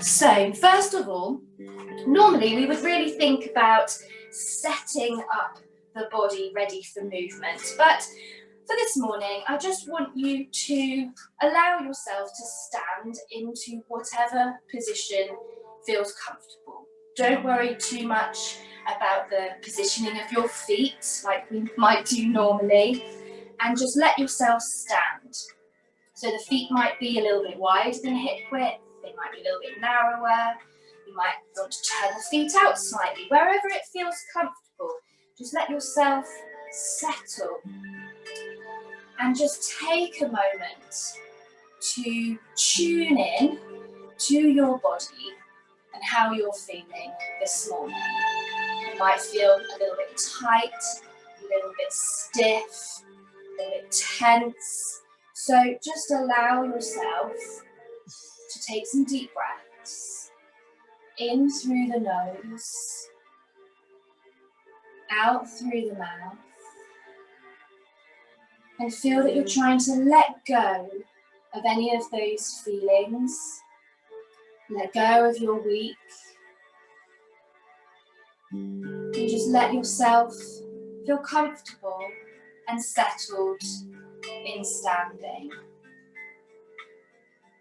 So first of all, normally we would really think about setting up the body ready for movement, but for this morning I just want you to allow yourself to stand into whatever position feels comfortable. Don't worry too much about the positioning of your feet like we might do normally, and just let yourself stand. So the feet might be a little bit wider than hip width, they might be a little bit narrower. You might want to turn the feet out slightly, wherever it feels comfortable. Just let yourself settle and just take a moment to tune in to your body and how you're feeling this morning. You might feel a little bit tight, a little bit stiff, a little bit tense. So just allow yourself to take some deep breaths in through the nose, out through the mouth, and feel that you're trying to let go of any of those feelings. Let go of your week, and just let yourself feel comfortable and settled in standing.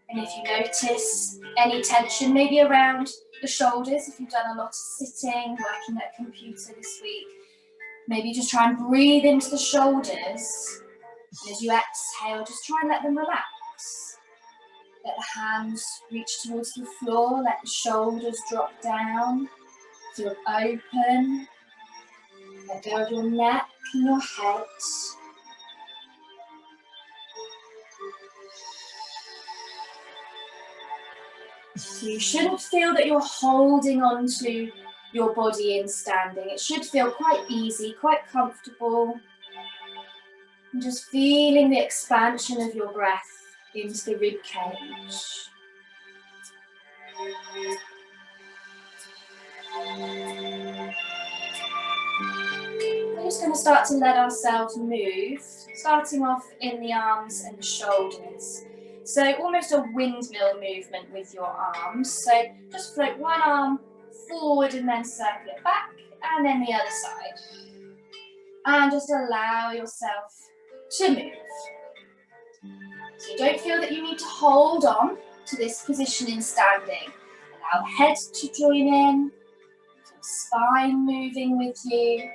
And if you notice any tension, maybe around the shoulders, if you've done a lot of sitting, working at a computer this week, maybe just try and breathe into the shoulders. And as you exhale, just try and let them relax. Let the hands reach towards the floor, let the shoulders drop down. Feel open. Let go of your neck and your head. So you shouldn't feel that you're holding on to your body in standing. It should feel quite easy, quite comfortable. And just feeling the expansion of your breath into the rib cage. We're just going to start to let ourselves move, starting off in the arms and the shoulders. So almost a windmill movement with your arms. So just float one arm forward and then circle it back, and then the other side. And just allow yourself to move. So you don't feel that you need to hold on to this position in standing. Allow the head to join in, feel spine moving with you.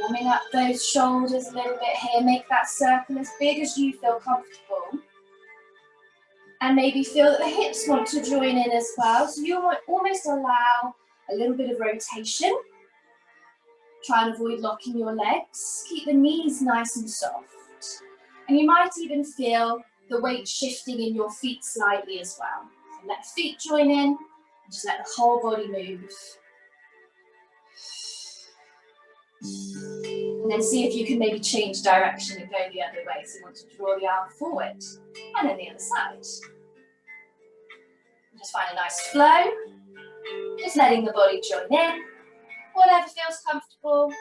Warming up those shoulders a little bit here, make that circle as big as you feel comfortable. And maybe feel that the hips want to join in as well. So you might almost allow a little bit of rotation. Try and avoid locking your legs. Keep the knees nice and soft. And you might even feel the weight shifting in your feet slightly as well. So let the feet join in, and just let the whole body move. And then see if you can maybe change direction and go the other way. So you want to draw the arm forward, and then the other side. Just find a nice flow. Just letting the body join in. Whatever feels comfortable.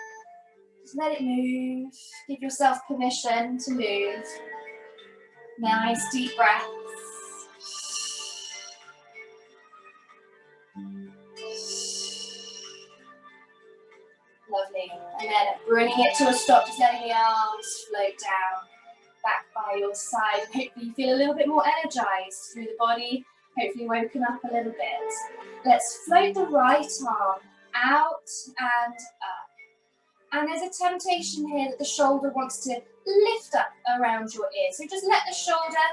Just let it move. Give yourself permission to move. Nice deep breaths. Lovely. And then bringing it to a stop, just letting the arms float down, back by your side. Hopefully you feel a little bit more energized through the body, hopefully woken up a little bit. Let's float the right arm out and up. And there's a temptation here that the shoulder wants to lift up around your ear. So just let the shoulder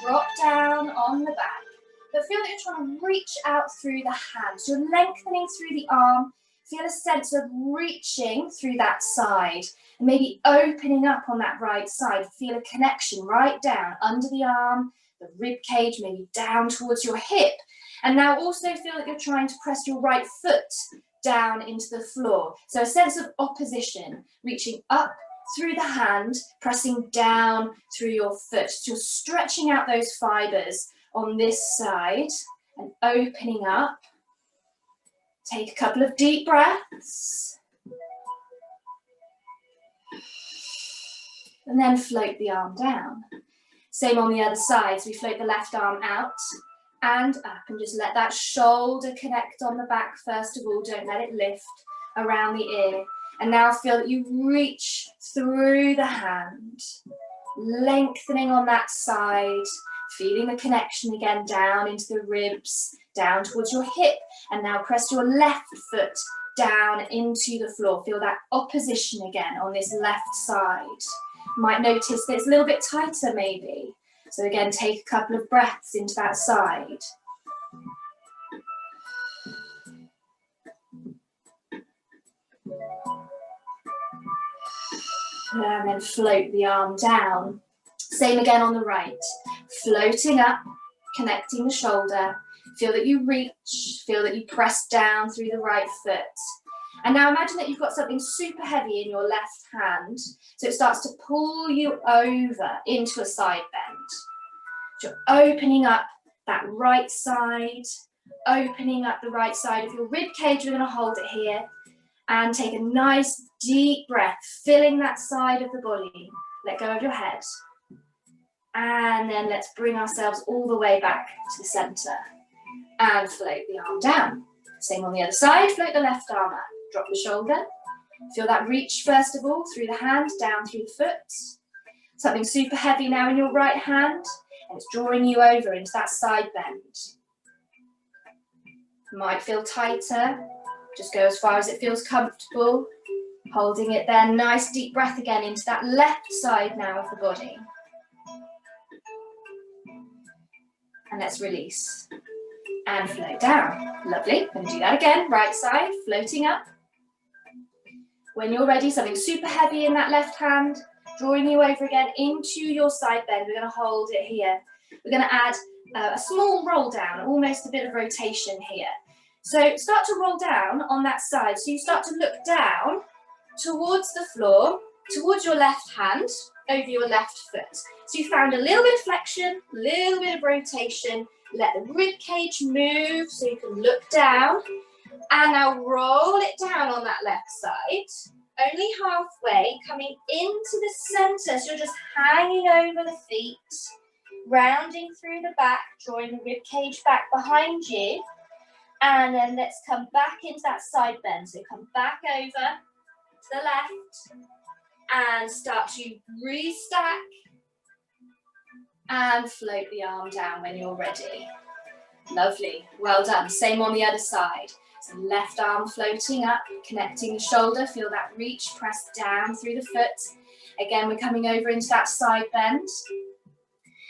drop down on the back. But feel that you're trying to reach out through the hands. You're lengthening through the arm. Feel a sense of reaching through that side. And maybe opening up on that right side. Feel a connection right down under the arm, the rib cage, maybe down towards your hip. And now also feel that you're trying to press your right foot down into the floor. So a sense of opposition, reaching up through the hand, pressing down through your foot. So you're stretching out those fibers on this side and opening up. Take a couple of deep breaths. And then float the arm down. Same on the other side. So we float the left arm out, and up, and just let that shoulder connect on the back first of all. Don't let it lift around the ear. And now feel that you reach through the hand, lengthening on that side, feeling the connection again down into the ribs, down towards your hip, and now press your left foot down into the floor. Feel that opposition again on this left side. You might notice that it's a little bit tighter maybe. So again, take a couple of breaths into that side. And then float the arm down. Same again on the right. Floating up, connecting the shoulder. Feel that you reach, feel that you press down through the right foot. And now imagine that you've got something super heavy in your left hand. So it starts to pull you over into a side bend. So you're opening up that right side, opening up the right side of your rib cage. We're going to hold it here. And take a nice deep breath, filling that side of the body. Let go of your head. And then let's bring ourselves all the way back to the center. And float the arm down. Same on the other side, float the left arm up. Drop the shoulder. Feel that reach first of all, through the hand, down through the foot. Something super heavy now in your right hand. And it's drawing you over into that side bend. Might feel tighter. Just go as far as it feels comfortable. Holding it there. Nice deep breath again into that left side now of the body. And let's release. And float down. Lovely. Going to do that again. Right side, floating up. When you're ready, something super heavy in that left hand, drawing you over again into your side bend. We're going to hold it here. We're going to add a small roll down, almost a bit of rotation here. So start to roll down on that side. So you start to look down towards the floor, towards your left hand, over your left foot. So you found a little bit of flexion, a little bit of rotation. Let the rib cage move so you can look down. And now roll it down on that left side. Only halfway, coming into the center. So you're just hanging over the feet, rounding through the back, drawing the rib cage back behind you. And then let's come back into that side bend. So come back over to the left and start to restack and float the arm down when you're ready. Lovely, well done. Same on the other side. So left arm floating up, connecting the shoulder. Feel that reach, press down through the foot. Again, we're coming over into that side bend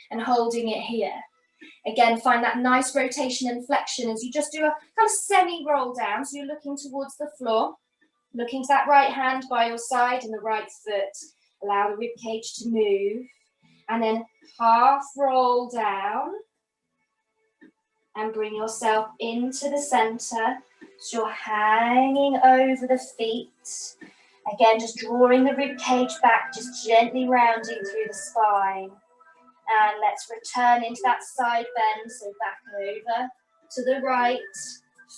and holding it here. Again, find that nice rotation and flexion as you just do a kind of semi-roll down. So you're looking towards the floor, looking to that right hand by your side and the right foot. Allow the rib cage to move. And then half roll down. And bring yourself into the center. So you're hanging over the feet. Again, just drawing the rib cage back, just gently rounding through the spine. And let's return into that side bend, so back over to the right,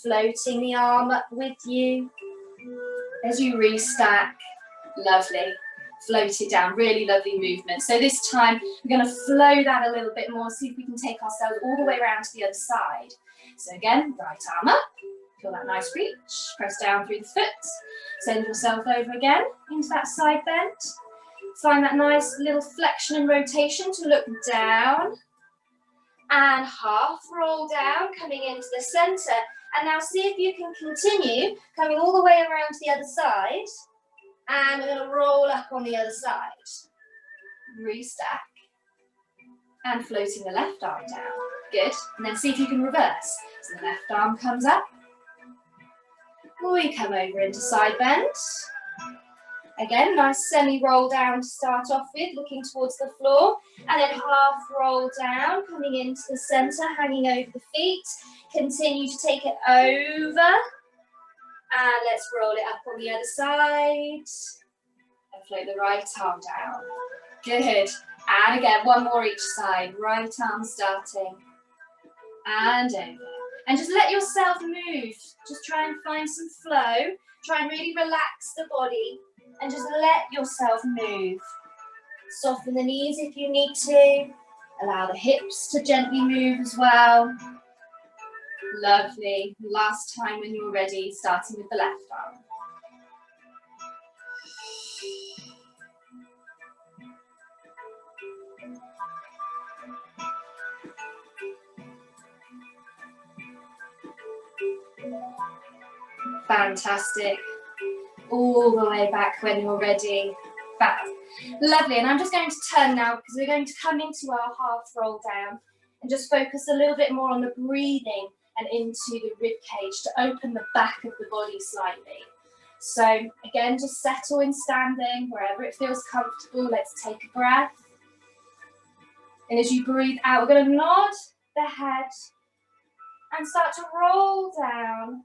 floating the arm up with you as you restack. Lovely. Float it down, really lovely movement. So this time, we're going to flow that a little bit more, see if we can take ourselves all the way around to the other side. So again, right arm up, feel that nice reach, press down through the foot, send yourself over again into that side bend. Find that nice little flexion and rotation to look down and half roll down, coming into the center. And now see if you can continue coming all the way around to the other side. And we're going to roll up on the other side. Restack. And floating the left arm down. Good. And then see if you can reverse. So the left arm comes up. We come over into side bend. Again, nice semi-roll down to start off with, looking towards the floor. And then half roll down, coming into the center, hanging over the feet. Continue to take it over. And let's roll it up on the other side. And float the right arm down. Good. And again, one more each side. Right arm starting. And over. And just let yourself move. Just try and find some flow. Try and really relax the body. And just let yourself move. Soften the knees if you need to. Allow the hips to gently move as well. Lovely. Last time when you're ready, starting with the left arm. Fantastic. All the way back when you're ready. Back. Lovely. And I'm just going to turn now because we're going to come into our half roll down and just focus a little bit more on the breathing and into the rib cage to open the back of the body slightly. So again, just settle in standing wherever it feels comfortable. Let's take a breath. And as you breathe out, we're going to nod the head and start to roll down,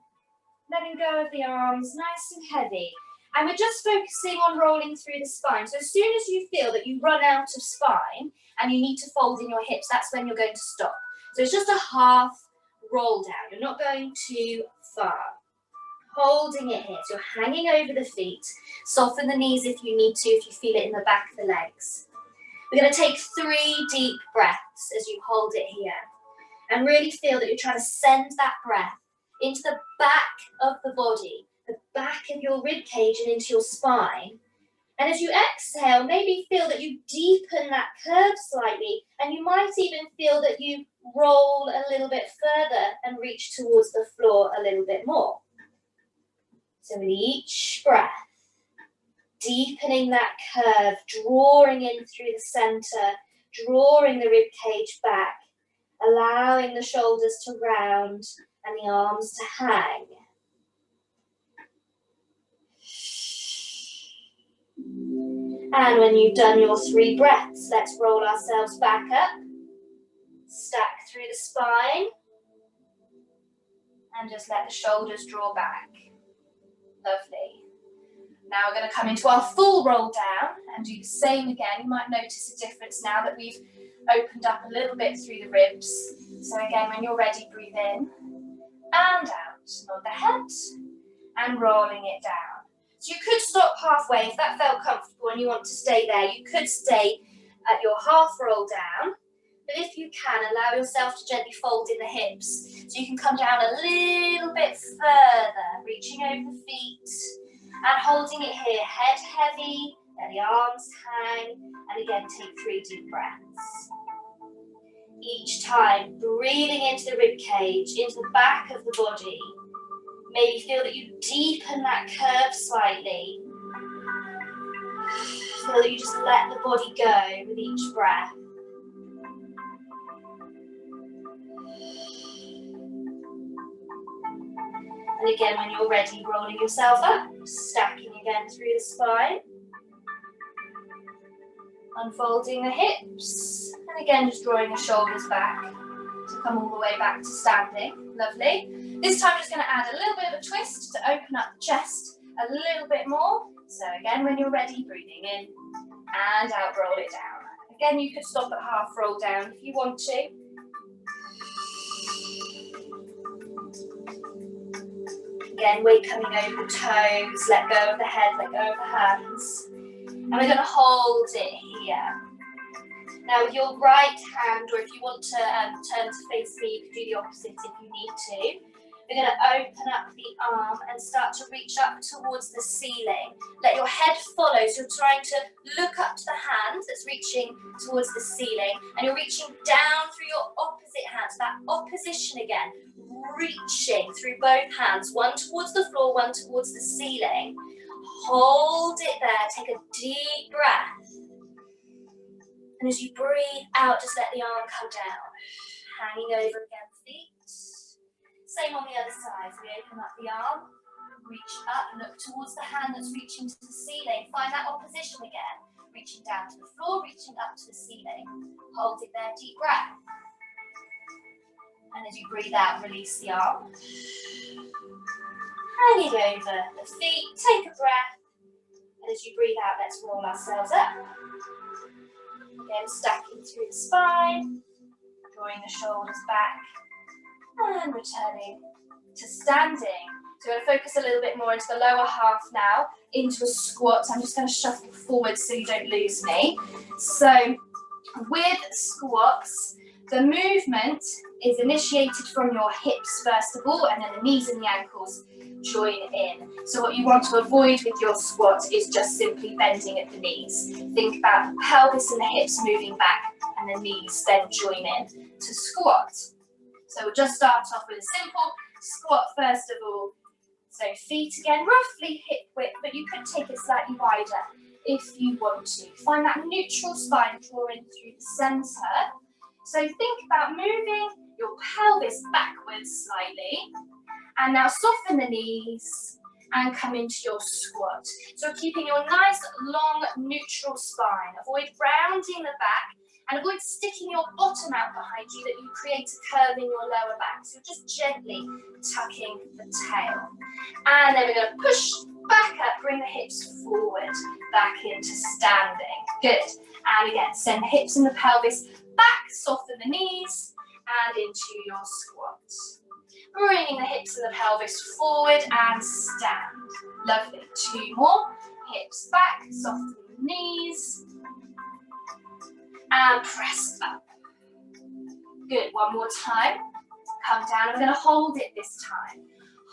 letting go of the arms, nice and heavy. And we're just focusing on rolling through the spine. So as soon as you feel that you run out of spine and you need to fold in your hips, that's when you're going to stop. So it's just a half roll down. You're not going too far. Holding it here. So you're hanging over the feet. Soften the knees if you need to, if you feel it in the back of the legs. We're going to take 3 deep breaths as you hold it here. And really feel that you're trying to send that breath into the back of the body, the back of your rib cage and into your spine. And as you exhale, maybe feel that you deepen that curve slightly, and you might even feel that you roll a little bit further and reach towards the floor a little bit more. So with each breath, deepening that curve, drawing in through the center, drawing the rib cage back, allowing the shoulders to round and the arms to hang. And when you've done your 3 breaths, let's roll ourselves back up, stack through the spine, and just let the shoulders draw back. Lovely. Now we're going to come into our full roll down and do the same again. You might notice a difference now that we've opened up a little bit through the ribs. So again, when you're ready, breathe in and out. Nod the head and rolling it down. So you could stop halfway if that felt comfortable and you want to stay there. You could stay at your half roll down. But if you can, allow yourself to gently fold in the hips. So you can come down a little bit further, reaching over the feet and holding it here. Head heavy, let the arms hang, and again, take 3 deep breaths. Each time, breathing into the rib cage, into the back of the body. Maybe feel that you deepen that curve slightly. Feel that you just let the body go with each breath. And again, when you're ready, rolling yourself up, stacking again through the spine. Unfolding the hips. And again, just drawing the shoulders back to come all the way back to standing. Lovely. This time, I'm just going to add a little bit of a twist to open up the chest a little bit more. So again, when you're ready, breathing in and out, roll it down. Again, you could stop at half roll down if you want to. Again, weight coming over the toes, let go of the head, let go of the hands. And we're going to hold it here. Now with your right hand, or if you want to turn to face me, you can do the opposite if you need to. We're going to open up the arm and start to reach up towards the ceiling. Let your head follow, so you're trying to look up to the hand that's reaching towards the ceiling, and you're reaching down through your opposite hand, so that opposition again, reaching through both hands, one towards the floor, one towards the ceiling. Hold it there, take a deep breath. And as you breathe out, just let the arm come down, hanging over against the feet. Same on the other side, so we open up the arm, reach up, look towards the hand that's reaching to the ceiling. Find that opposition again, reaching down to the floor, reaching up to the ceiling. Hold it there, deep breath. And as you breathe out, release the arm. Hang it over the feet, take a breath. And as you breathe out, let's roll ourselves up. Again, stacking through the spine, drawing the shoulders back, and returning to standing. So we're going to focus a little bit more into the lower half now, into a squat. I'm just going to shuffle forward so you don't lose me. So with squats, The movement is initiated from your hips first of all, and then the knees and the ankles join in. So what you want to avoid with your squat is just simply bending at the knees. Think about the pelvis and the hips moving back, and the knees then join in to squat. So we'll just start off with a simple squat first of all. So feet again, roughly hip width, but you could take it slightly wider if you want to. Find that neutral spine drawing through the centre. So think about moving your pelvis backwards slightly. And now soften the knees and come into your squat. So keeping your nice, long, neutral spine. Avoid rounding the back and avoid sticking your bottom out behind you that you create a curve in your lower back. So just gently tucking the tail. And then we're going to push back up, bring the hips forward, back into standing. Good. And again, send the hips and the pelvis back, soften the knees, and into your squat. Bringing the hips and the pelvis forward and stand. Lovely. 2 more. Hips back, soften the knees, and press up. Good. 1 more time. Come down. I'm going to hold it this time.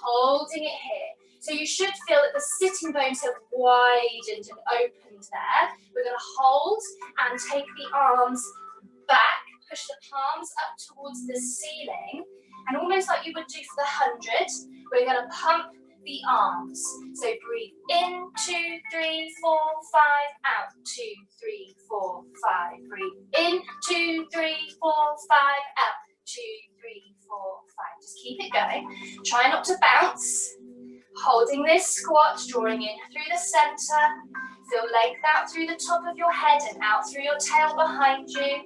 Holding it here. So you should feel that the sitting bones have widened and opened there. We're going to hold and take the arms back. Push the palms up towards the ceiling. And almost like you would do for the 100, we're going to pump the arms. So breathe in, 2, 3, 4, 5, out, 2, 3, 4, 5. Breathe in, 2, 3, 4, 5, out, 2, 3, 4, 5. Just keep it going. Try not to bounce. Holding this squat, drawing in through the center. Feel length out through the top of your head and out through your tail behind you.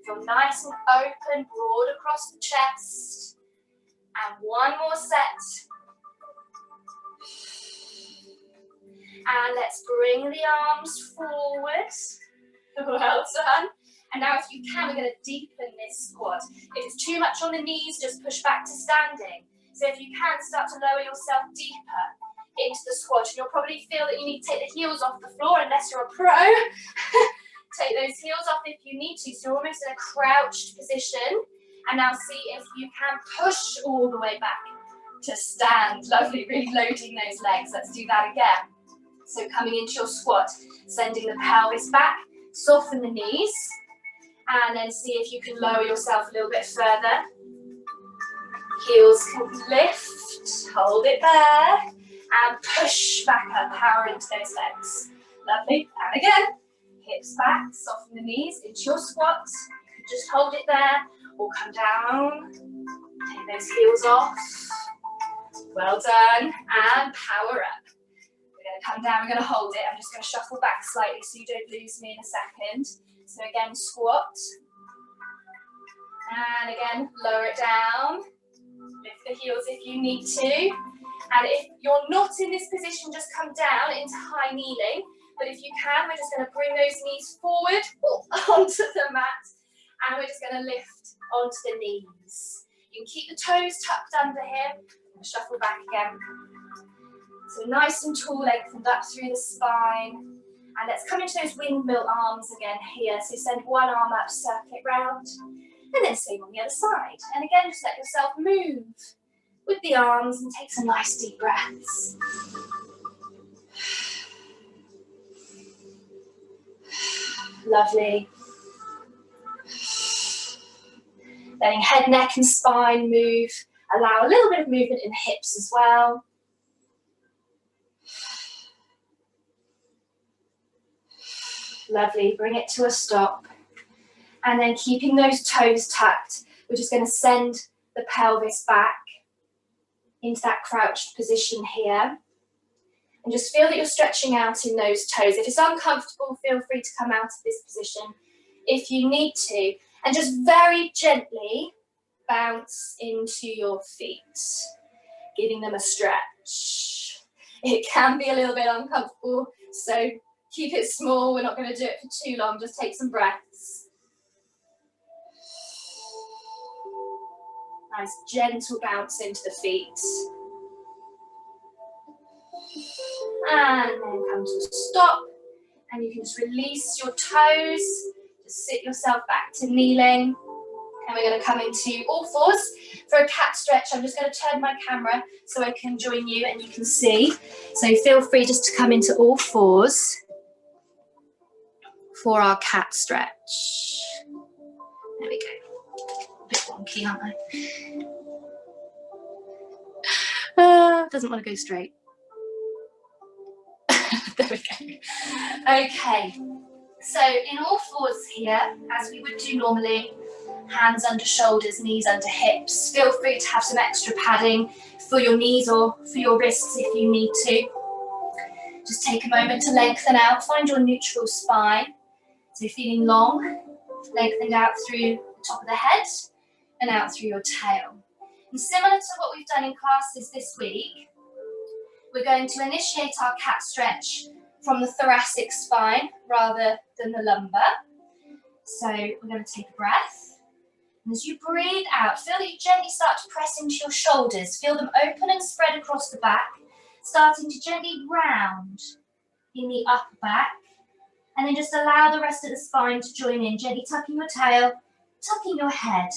Feel nice and open, broad across the chest. And 1 more set. And let's bring the arms forward. Well done. And now if you can, we're going to deepen this squat. If it's too much on the knees, just push back to standing. So if you can, start to lower yourself deeper into the squat. And you'll probably feel that you need to take the heels off the floor unless you're a pro. Take those heels off if you need to. So you're almost in a crouched position. And now see if you can push all the way back to stand. Lovely, really loading those legs. Let's do that again. So coming into your squat, sending the pelvis back, soften the knees, and then see if you can lower yourself a little bit further. Heels can lift, hold it there, and push back up, power into those legs. Lovely, and again, hips back, soften the knees into your squat. Just hold it there, or come down, take those heels off. Well done, and power up. We're going to come down, we're going to hold it. I'm just going to shuffle back slightly so you don't lose me in a second. So again, squat. And again, lower it down. Lift the heels if you need to. And if you're not in this position, just come down into high kneeling. But if you can, we're just going to bring those knees forward onto the mat. And we're just going to lift onto the knees. You can keep the toes tucked under here. And shuffle back again. So nice and tall, lengthened up through the spine. And let's come into those windmill arms again here. So send one arm up, circle it round. And then same on the other side. And again, just let yourself move with the arms and take some nice deep breaths. Lovely. Letting head, neck and spine move. Allow a little bit of movement in the hips as well. Lovely, bring it to a stop. And then keeping those toes tucked, we're just going to send the pelvis back into that crouched position here. And just feel that you're stretching out in those toes. If it's uncomfortable, feel free to come out of this position if you need to. And just very gently bounce into your feet, giving them a stretch. It can be a little bit uncomfortable, so keep it small. We're not going to do it for too long. Just take some breaths. Nice gentle bounce into the feet. And then come to a stop. And you can just release your toes. Just sit yourself back to kneeling. And we're going to come into all fours for a cat stretch. I'm just going to turn my camera so I can join you and you can see. So feel free just to come into all fours for our cat stretch. There we go. A bit wonky, aren't I? Doesn't want to go straight. There we go. Okay. So in all fours here, as we would do normally, hands under shoulders, knees under hips. Feel free to have some extra padding for your knees or for your wrists if you need to. Just take a moment to lengthen out, find your neutral spine. So feeling long, lengthened out through the top of the head and out through your tail. And similar to what we've done in classes this week, we're going to initiate our cat stretch from the thoracic spine rather than the lumbar. So we're going to take a breath. And as you breathe out, feel that you gently start to press into your shoulders. Feel them open and spread across the back, starting to gently round in the upper back. And then just allow the rest of the spine to join in, gently tucking your tail, tucking your head,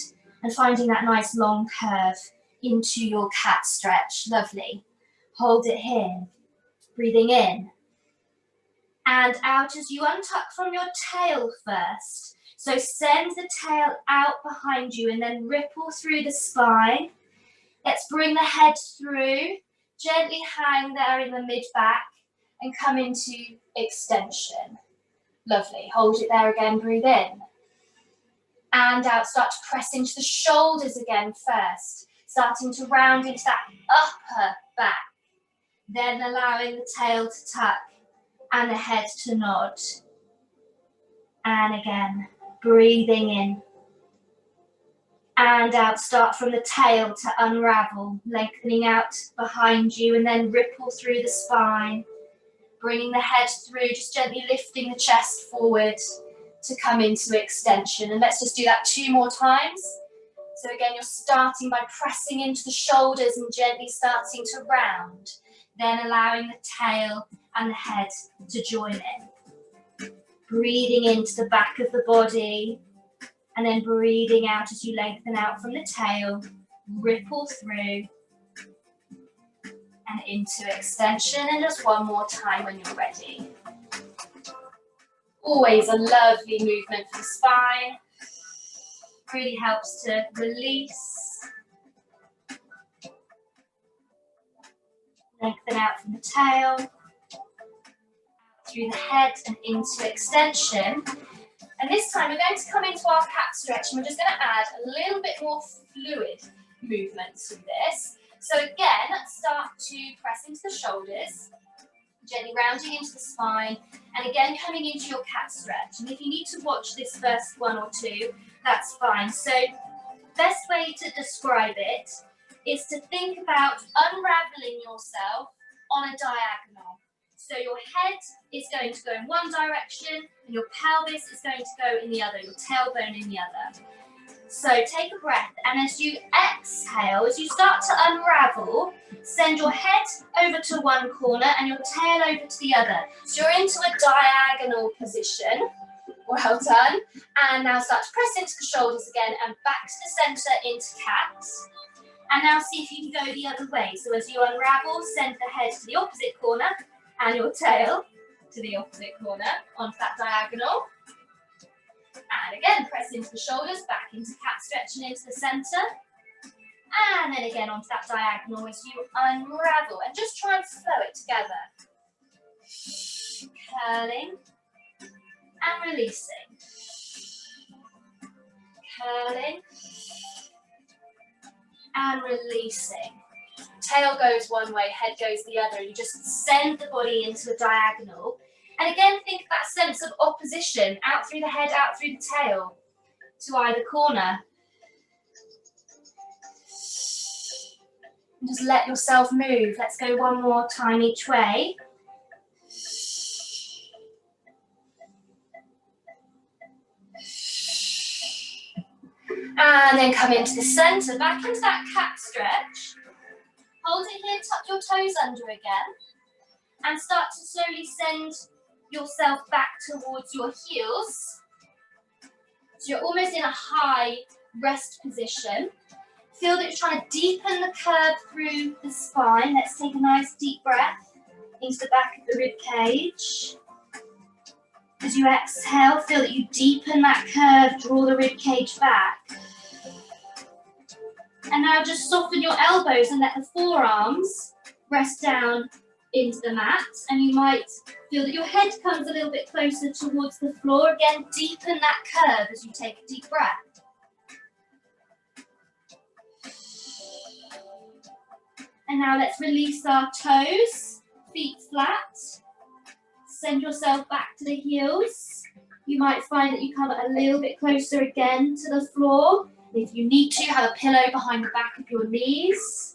and finding that nice long curve into your cat stretch. Lovely. Hold it here. Breathing in and out as you untuck from your tail first. So send the tail out behind you and then ripple through the spine. Let's bring the head through, gently hang there in the mid-back and come into extension. Lovely. Hold it there again, breathe in. And out, start to press into the shoulders again first, starting to round into that upper back. Then allowing the tail to tuck and the head to nod. And again, breathing in. And out, start from the tail to unravel, lengthening out behind you and then ripple through the spine. Bringing the head through, just gently lifting the chest forward to come into extension. And let's just do that 2 more times. So again, you're starting by pressing into the shoulders and gently starting to round. Then allowing the tail and the head to join in. Breathing into the back of the body and then breathing out as you lengthen out from the tail, ripple through and into extension. And just 1 more time when you're ready. Always a lovely movement for the spine. Really helps to release. Lengthen out from the tail, out through the head and into extension. And this time we're going to come into our cat stretch and we're just going to add a little bit more fluid movement to this. So again, start to press into the shoulders, gently rounding into the spine, and again coming into your cat stretch. And if you need to watch this first 1 or 2, that's fine. So best way to describe it is to think about unraveling yourself on a diagonal. So your head is going to go in one direction and your pelvis is going to go in the other, your tailbone in the other. So take a breath and as you exhale, as you start to unravel, send your head over to one corner and your tail over to the other. So you're into a diagonal position. Well done. And now start to press into the shoulders again and back to the center into cat. And now see if you can go the other way. So as you unravel, send the head to the opposite corner and your tail to the opposite corner onto that diagonal. And again, press into the shoulders, back into cat stretch and into the center. And then again onto that diagonal as you unravel. And just try and flow it together. Curling and releasing. Curling and releasing. Tail goes one way, head goes the other. You just send the body into a diagonal. And again, think that sense of opposition, out through the head, out through the tail, to either corner. And just let yourself move. Let's go 1 more time each way. And then come into the center, back into that cat stretch. Hold it here, tuck your toes under again. And start to slowly send yourself back towards your heels. So you're almost in a high rest position. Feel that you're trying to deepen the curve through the spine. Let's take a nice deep breath into the back of the rib cage. As you exhale, feel that you deepen that curve, draw the rib cage back. And now just soften your elbows and let the forearms rest down into the mat. And you might feel that your head comes a little bit closer towards the floor. Again, deepen that curve as you take a deep breath. And now let's release our toes, feet flat. Send yourself back to the heels. You might find that you come a little bit closer again to the floor. If you need to, have a pillow behind the back of your knees.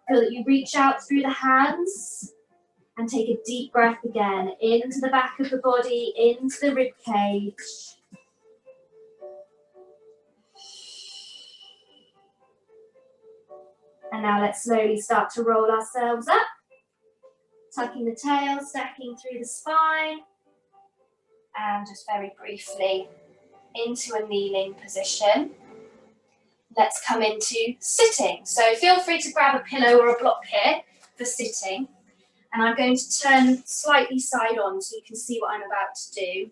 Feel that you reach out through the hands and take a deep breath again into the back of the body, into the rib cage. And now let's slowly start to roll ourselves up. Tucking the tail, stacking through the spine. And just very briefly into a kneeling position. Let's come into sitting. So feel free to grab a pillow or a block here for sitting. And I'm going to turn slightly side on so you can see what I'm about to do.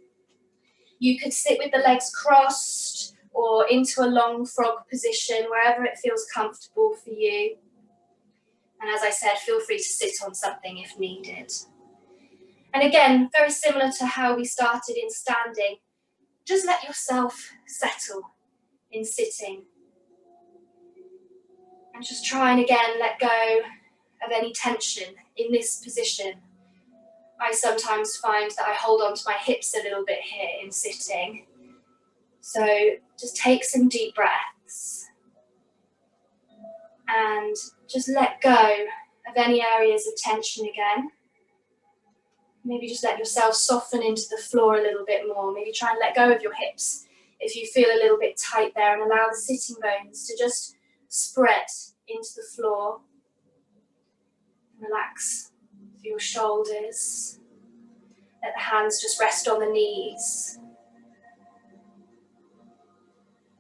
You could sit with the legs crossed or into a long frog position, wherever it feels comfortable for you. And as I said, feel free to sit on something if needed. And again, very similar to how we started in standing, just let yourself settle in sitting. And just try and again let go of any tension in this position. I sometimes find that I hold on to my hips a little bit here in sitting. So just take some deep breaths and just let go of any areas of tension again. Maybe just let yourself soften into the floor a little bit more. Maybe try and let go of your hips if you feel a little bit tight there, and allow the sitting bones to just spread into the floor. Relax through your shoulders. Let the hands just rest on the knees.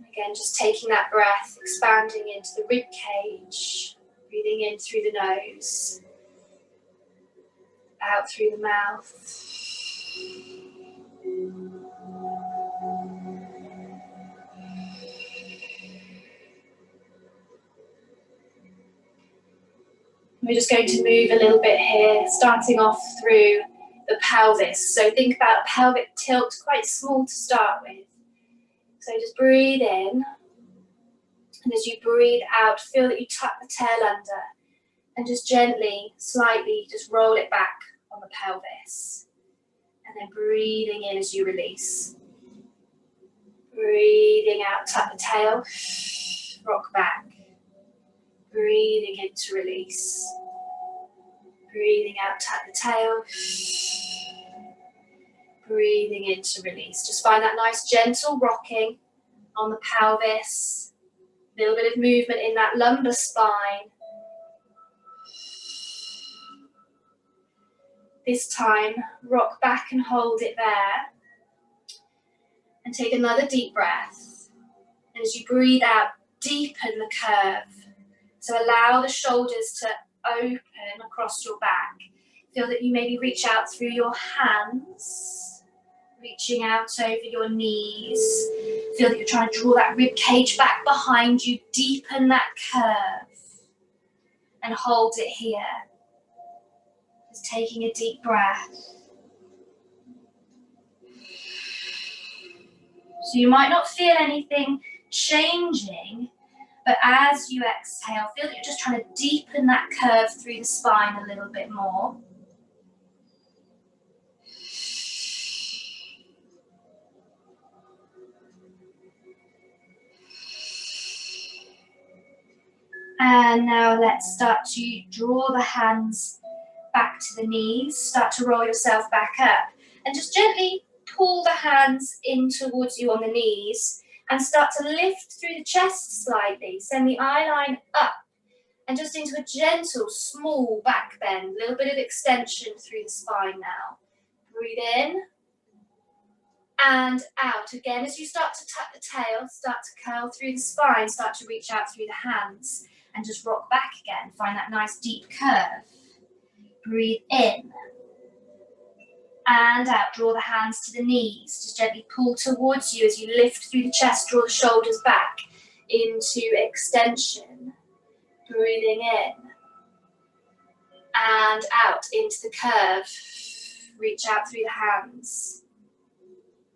Again, just taking that breath, expanding into the rib cage, breathing in through the nose, out through the mouth. We're just going to move a little bit here, starting off through the pelvis. So think about a pelvic tilt, quite small to start with. So just breathe in, and as you breathe out, feel that you tuck the tail under, and just gently, slightly, just roll it back on the pelvis. And then breathing in as you release. Breathing out, tuck the tail, rock back. Breathing in to release. Breathing out, tuck the tail. Breathing in to release. Just find that nice gentle rocking on the pelvis. A little bit of movement in that lumbar spine. This time, rock back and hold it there. And take another deep breath. And as you breathe out, deepen the curve. So allow the shoulders to open across your back. Feel that you maybe reach out through your hands, reaching out over your knees. Feel that you're trying to draw that rib cage back behind you, deepen that curve, and hold it here. Just taking a deep breath. So you might not feel anything changing, but as you exhale, feel that you're just trying to deepen that curve through the spine a little bit more. And now let's start to draw the hands back to the knees. Start to roll yourself back up. And just gently pull the hands in towards you on the knees. And start to lift through the chest slightly. Send the eye line up and just into a gentle, small back bend. A little bit of extension through the spine now. Breathe in And out again. As you start to tuck the tail, start to curl through the spine, start to reach out through the hands, and just rock back again. Find that nice deep curve. Breathe in. And out. Draw the hands to the knees. Just gently pull towards you as you lift through the chest. Draw the shoulders back into extension. Breathing in. And out into the curve. Reach out through the hands.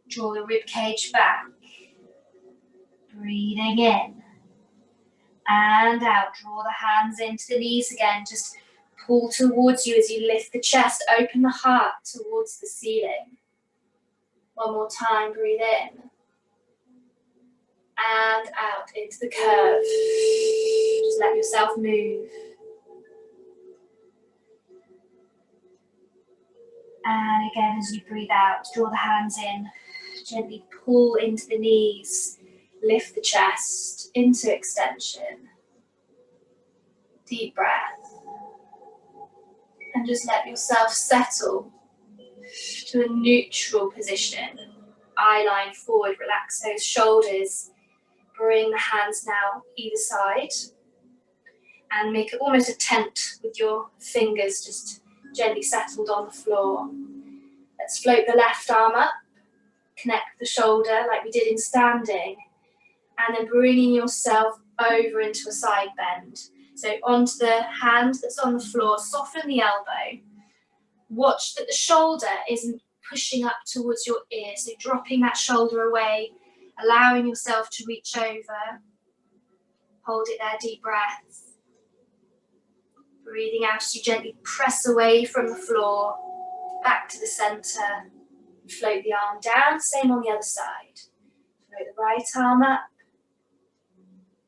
Draw the rib cage back. Breathing in. And out. Draw the hands into the knees again. Just pull towards you as you lift the chest. Open the heart towards the ceiling. One more time. Breathe in. And out into the curve. Just let yourself move. And again, as you breathe out, draw the hands in. Gently pull into the knees. Lift the chest into extension. Deep breath. And just let yourself settle to a neutral position. Eye line forward, relax those shoulders. Bring the hands now either side. And make it almost a tent with your fingers just gently settled on the floor. Let's float the left arm up. Connect the shoulder like we did in standing. And then bringing yourself over into a side bend. So onto the hand that's on the floor, soften the elbow. Watch that the shoulder isn't pushing up towards your ear, so dropping that shoulder away, allowing yourself to reach over. Hold it there, deep breaths. Breathing out as you gently press away from the floor, back to the center. Float the arm down, same on the other side. Float the right arm up.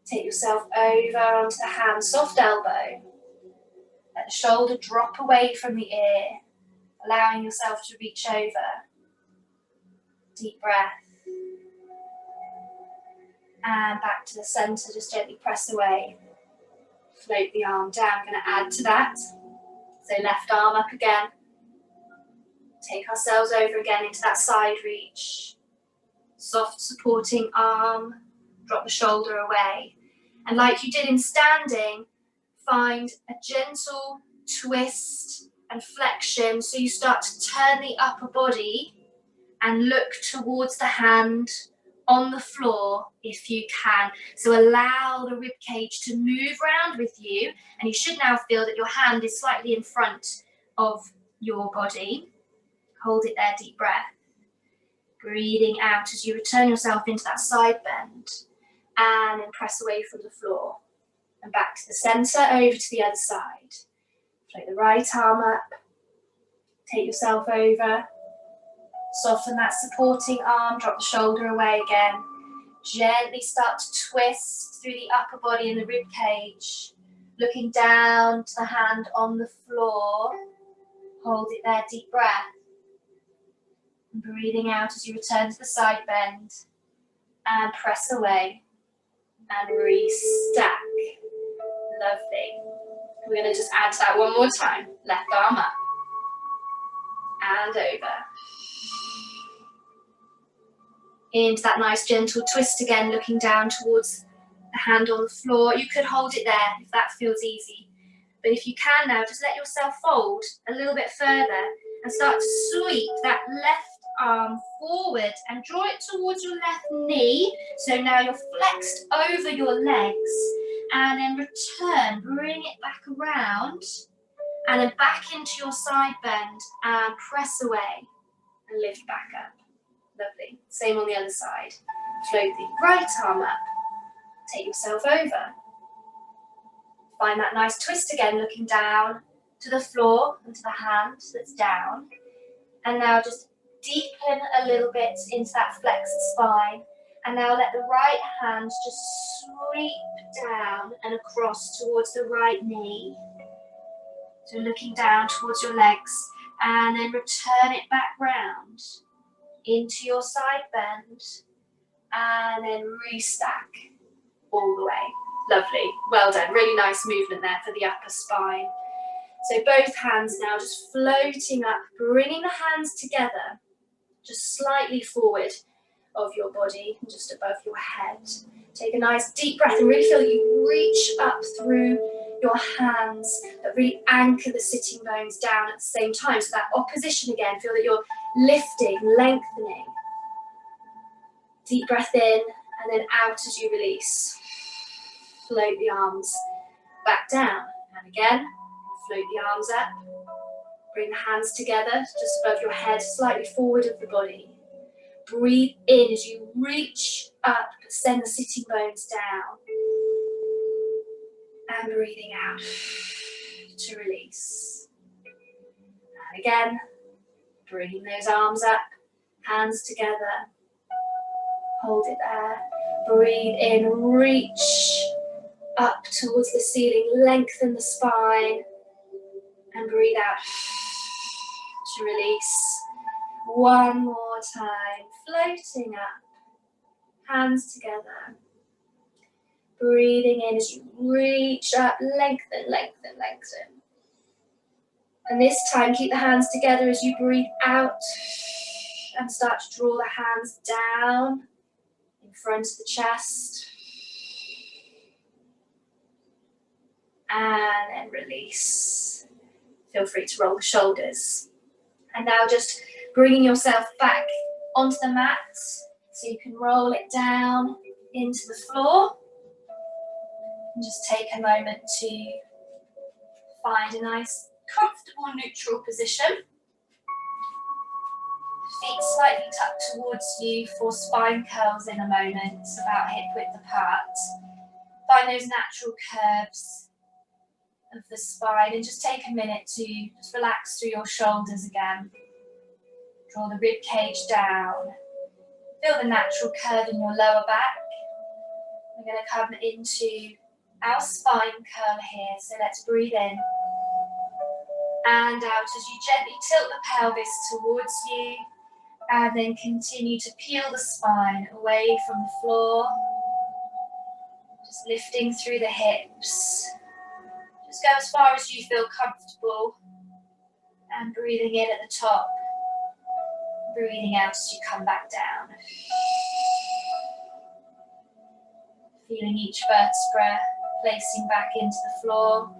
Take yourself over onto the hand, soft elbow. Let the shoulder drop away from the ear, allowing yourself to reach over. Deep breath. And back to the center, just gently press away. Float the arm down, I'm going to add to that. So left arm up again. Take ourselves over again into that side reach. Soft supporting arm, drop the shoulder away. And like you did in standing, find a gentle twist and flexion. So you start to turn the upper body and look towards the hand on the floor if you can. So allow the rib cage to move around with you. And you should now feel that your hand is slightly in front of your body. Hold it there, deep breath. Breathing out as you return yourself into that side bend. And then press away from the floor. And back to the center, over to the other side. Float the right arm up. Take yourself over. Soften that supporting arm, drop the shoulder away again. Gently start to twist through the upper body and the rib cage. Looking down to the hand on the floor. Hold it there, deep breath. And breathing out as you return to the side bend. And press away. And restack. Lovely. We're going to just add to that one more time. Left arm up. And over. Into that nice gentle twist again, looking down towards the hand on the floor. You could hold it there if that feels easy. But if you can now, just let yourself fold a little bit further and start to sweep that left arm forward and draw it towards your left knee. So now you're flexed over your legs and then return, bring it back around and then back into your side bend and press away and lift back up. Lovely. Same on the other side. Float the right arm up. Take yourself over. Find that nice twist again, looking down to the floor and to the hand that's down. And now just deepen a little bit into that flexed spine. And now let the right hand just sweep down and across towards the right knee. So looking down towards your legs and then return it back round into your side bend and then restack all the way. Lovely, well done. Really nice movement there for the upper spine. So both hands now just floating up, bringing the hands together. just slightly forward of your body, just above your head. Take a nice deep breath and really feel you reach up through your hands, that really anchor the sitting bones down at the same time. So that opposition again, feel that you're lifting, lengthening. Deep breath in and then out as you release. Float the arms back down. And again, float the arms up. Bring the hands together, just above your head, slightly forward of the body. Breathe in as you reach up, send the sitting bones down. And breathing out to release. And again, bringing those arms up, hands together. Hold it there. Breathe in, reach up towards the ceiling, lengthen the spine. And breathe out to release. One more time, floating up, hands together. Breathing in as you reach up, lengthen, lengthen, lengthen. And this time, keep the hands together as you breathe out and start to draw the hands down in front of the chest. And then release. Feel free to roll the shoulders. And now just bringing yourself back onto the mat so you can roll it down into the floor. And just take a moment to find a nice, comfortable, neutral position. Feet slightly tucked towards you for spine curls in a moment, about hip width apart. Find those natural curves of the spine and just take a minute to just relax through your shoulders again. Draw the rib cage down. Feel the natural curve in your lower back. We're going to come into our spine curl here, so let's breathe in and out as you gently tilt the pelvis towards you and then continue to peel the spine away from the floor, just lifting through the hips. Just go as far as you feel comfortable and breathing in at the top, breathing out as you come back down. Feeling each vertebra placing back into the floor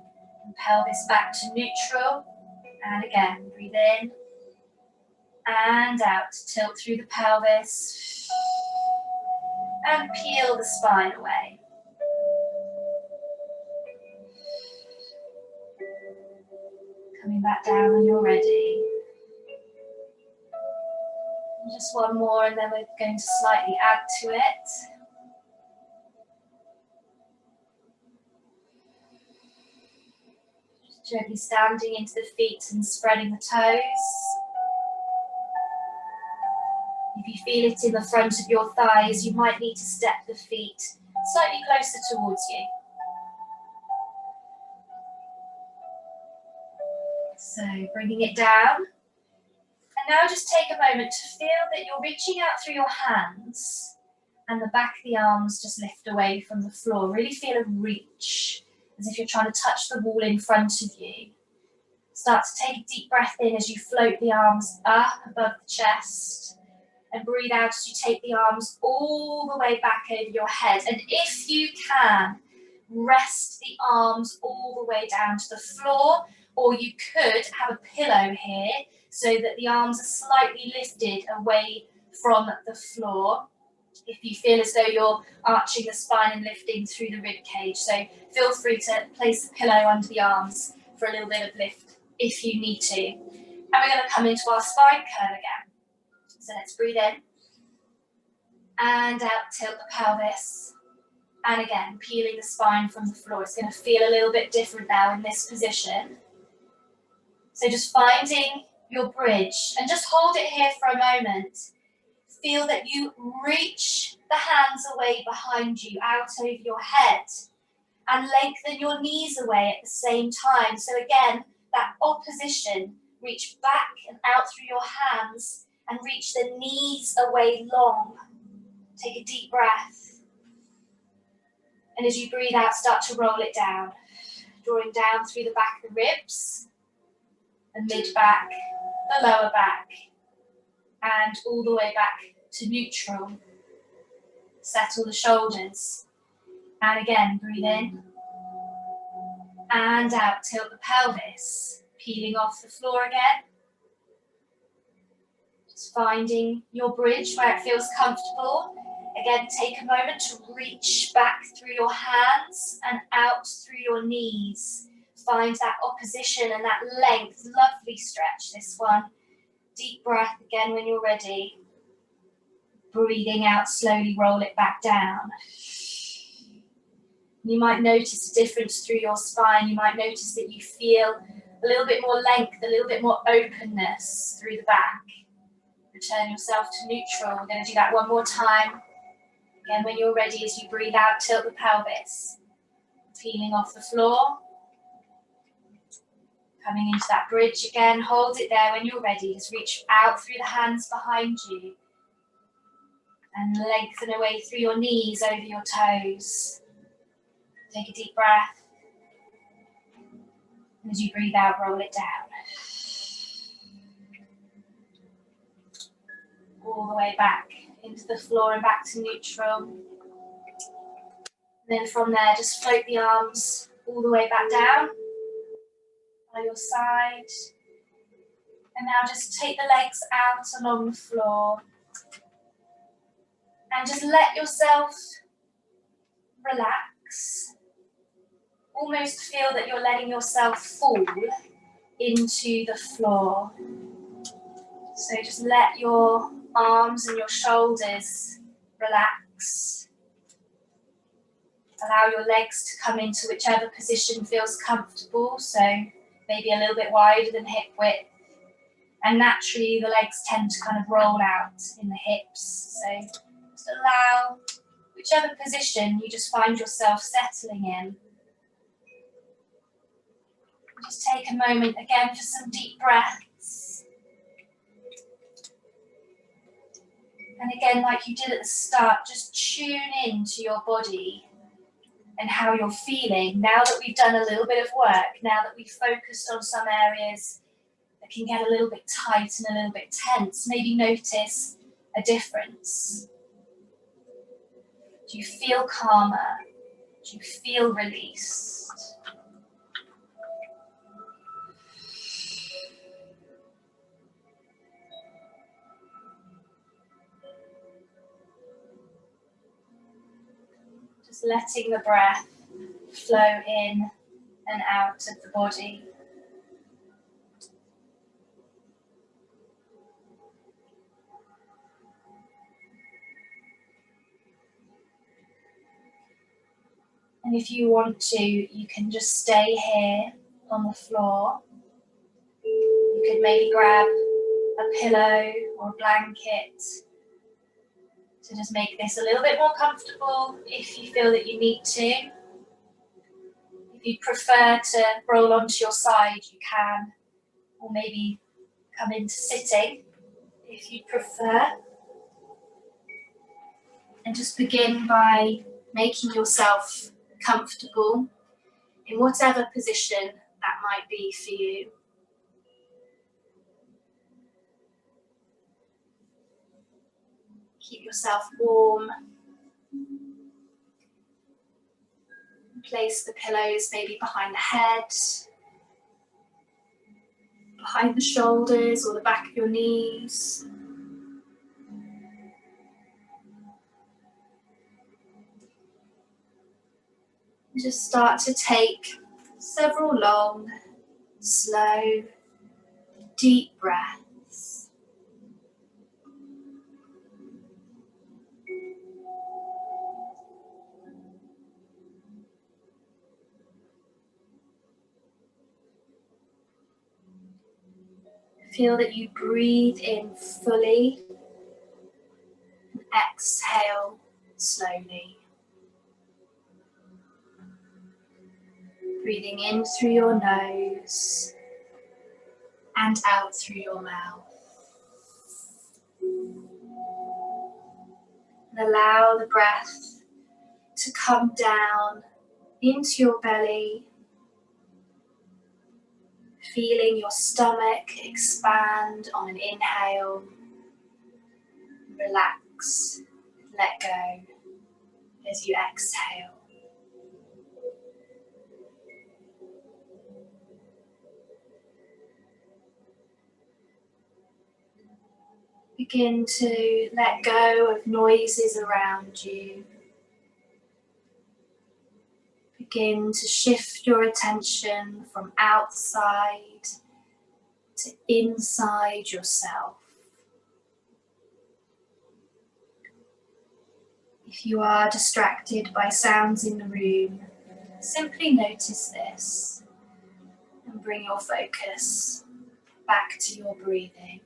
and pelvis back to neutral. And again, breathe in and out. Tilt through the pelvis and peel the spine away. Coming back down when you're ready. And just one more and then we're going to slightly add to it. Gently standing into the feet and spreading the toes. If you feel it in the front of your thighs, you might need to step the feet slightly closer towards you. So bringing it down. And now just take a moment to feel that you're reaching out through your hands and the back of the arms just lift away from the floor. Really feel a reach, as if you're trying to touch the wall in front of you. Start to take a deep breath in as you float the arms up above the chest. And breathe out as you take the arms all the way back over your head. And if you can, rest the arms all the way down to the floor. Or you could have a pillow here so that the arms are slightly lifted away from the floor. If you feel as though you're arching the spine and lifting through the rib cage. So feel free to place the pillow under the arms for a little bit of lift if you need to. And we're going to come into our spine curl again. So let's breathe in and out, tilt the pelvis. And again, peeling the spine from the floor. It's going to feel a little bit different now in this position. So just finding your bridge and just hold it here for a moment. Feel that you reach the hands away behind you, out over your head, and lengthen your knees away at the same time. So again, that opposition, reach back and out through your hands and reach the knees away long. Take a deep breath. And as you breathe out, start to roll it down, drawing down through the back of the ribs, the mid-back, the lower back, and all the way back to neutral. Settle the shoulders. And again, breathe in and out, tilt the pelvis, peeling off the floor again. Just finding your bridge where it feels comfortable. Again, take a moment to reach back through your hands and out through your knees. Find that opposition and that length. Lovely stretch, this one. Deep breath again when you're ready. Breathing out, slowly roll it back down. You might notice a difference through your spine. You might notice that you feel a little bit more length, a little bit more openness through the back. Return yourself to neutral. We're going to do that one more time. Again, when you're ready, as you breathe out, tilt the pelvis. Peeling off the floor. Coming into that bridge again. Hold it there when you're ready. Just reach out through the hands behind you. And lengthen away through your knees, over your toes. Take a deep breath. And as you breathe out, roll it down. All the way back into the floor and back to neutral. And then from there, just float the arms all the way back down by your side. And now just take the legs out along the floor. And just let yourself relax. Almost feel that you're letting yourself fall into the floor. So just let your arms and your shoulders relax. Allow your legs to come into whichever position feels comfortable. So maybe a little bit wider than hip width. And naturally the legs tend to kind of roll out in the hips. So just allow whichever position you just find yourself settling in. Just take a moment again for some deep breaths. And again, like you did at the start, just tune in to your body and how you're feeling. Now that we've done a little bit of work, now that we've focused on some areas that can get a little bit tight and a little bit tense, maybe notice a difference. Do you feel calmer? Do you feel released? Just letting the breath flow in and out of the body. And if you want to, you can just stay here on the floor. You could maybe grab a pillow or a blanket to just make this a little bit more comfortable if you feel that you need to. If you prefer to roll onto your side, you can, or maybe come into sitting if you prefer. And just begin by making yourself comfortable in whatever position that might be for you. Keep yourself warm. Place the pillows maybe behind the head, behind the shoulders or the back of your knees. And just start to take several long, slow, deep breaths. Feel that you breathe in fully and exhale slowly. Breathing in through your nose and out through your mouth. And allow the breath to come down into your belly, feeling your stomach expand on an inhale Relax, let go as you exhale. Begin to let go of noises around you. Begin to shift your attention from outside to inside yourself. If you are distracted by sounds in the room, simply notice this and bring your focus back to your breathing.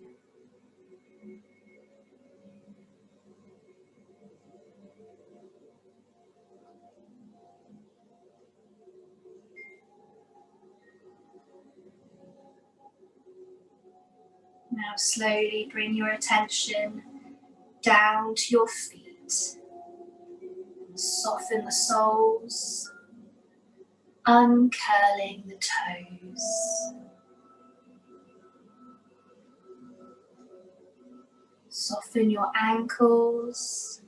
Now slowly bring your attention down to your feet. Soften the soles, uncurling the toes. Soften your ankles,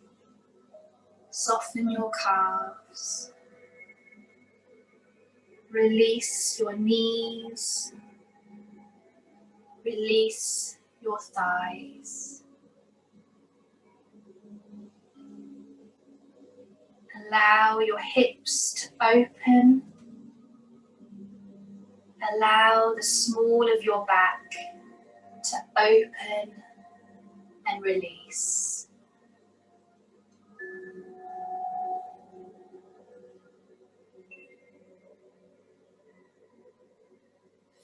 soften your calves. Release your knees, release your thighs. Allow your hips to open. Allow the small of your back to open and release.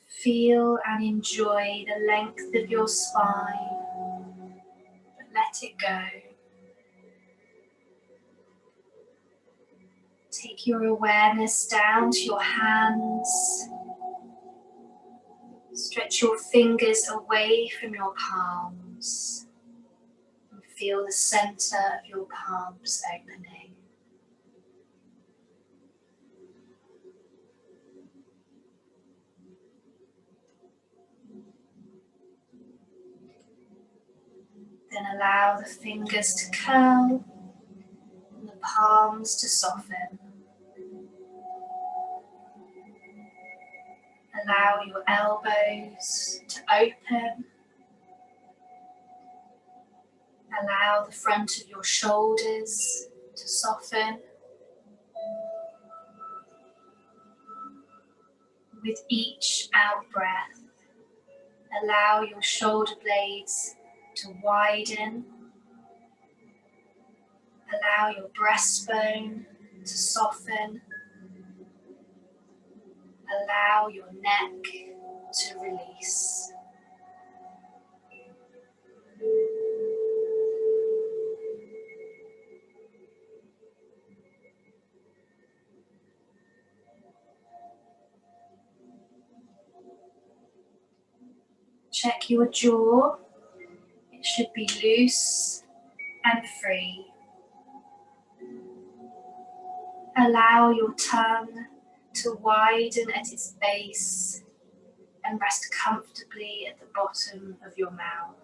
Feel and enjoy the length of your spine, but let it go. Take your awareness down to your hands. Stretch your fingers away from your palms and feel the center of your palms opening. Then allow the fingers to curl and the palms to soften. Allow your elbows to open. Allow the front of your shoulders to soften. With each out breath, allow your shoulder blades to widen. Allow your breastbone to soften. Allow your neck to release. Check your jaw. It should be loose and free. Allow your tongue to widen at its base and rest comfortably at the bottom of your mouth.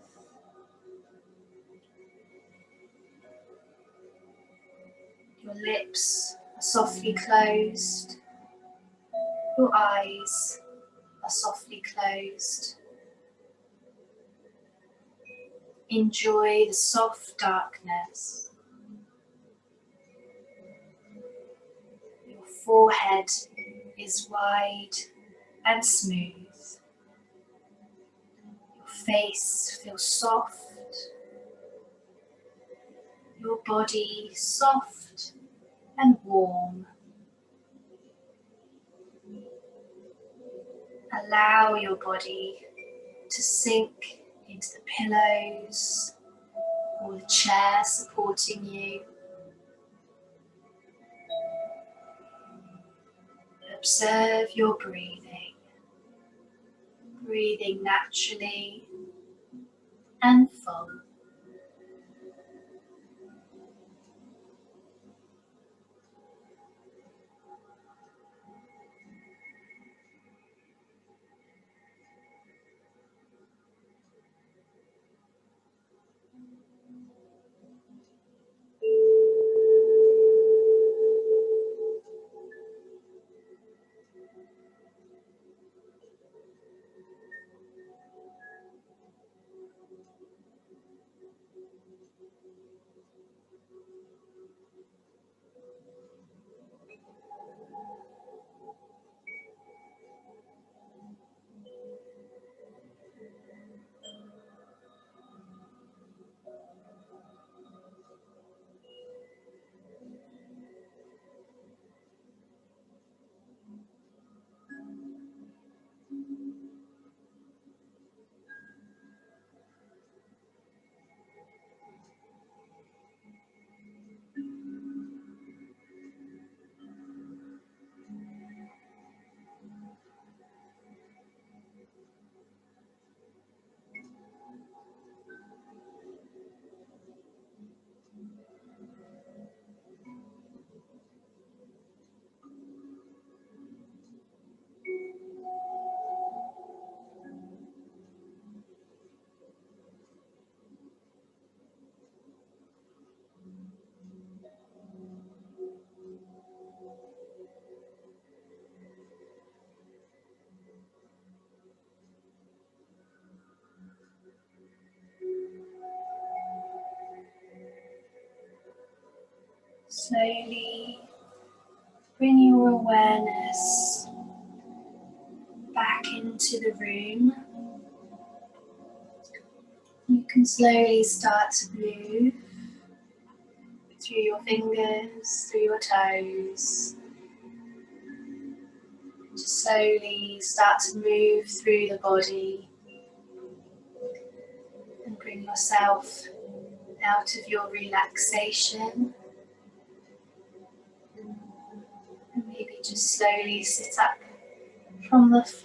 Your lips are softly closed. Your eyes are softly closed. Enjoy the soft darkness. Your forehead is wide and smooth. Your face feels soft. Your body soft and warm. Allow your body to sink into the pillows or the chair supporting you. Observe your breathing. Breathing naturally and full. Slowly bring your awareness back into the room. You can slowly start to move through your fingers, through your toes. Just slowly start to move through the body and bring yourself out of your relaxation. And maybe just slowly sit up from the floor.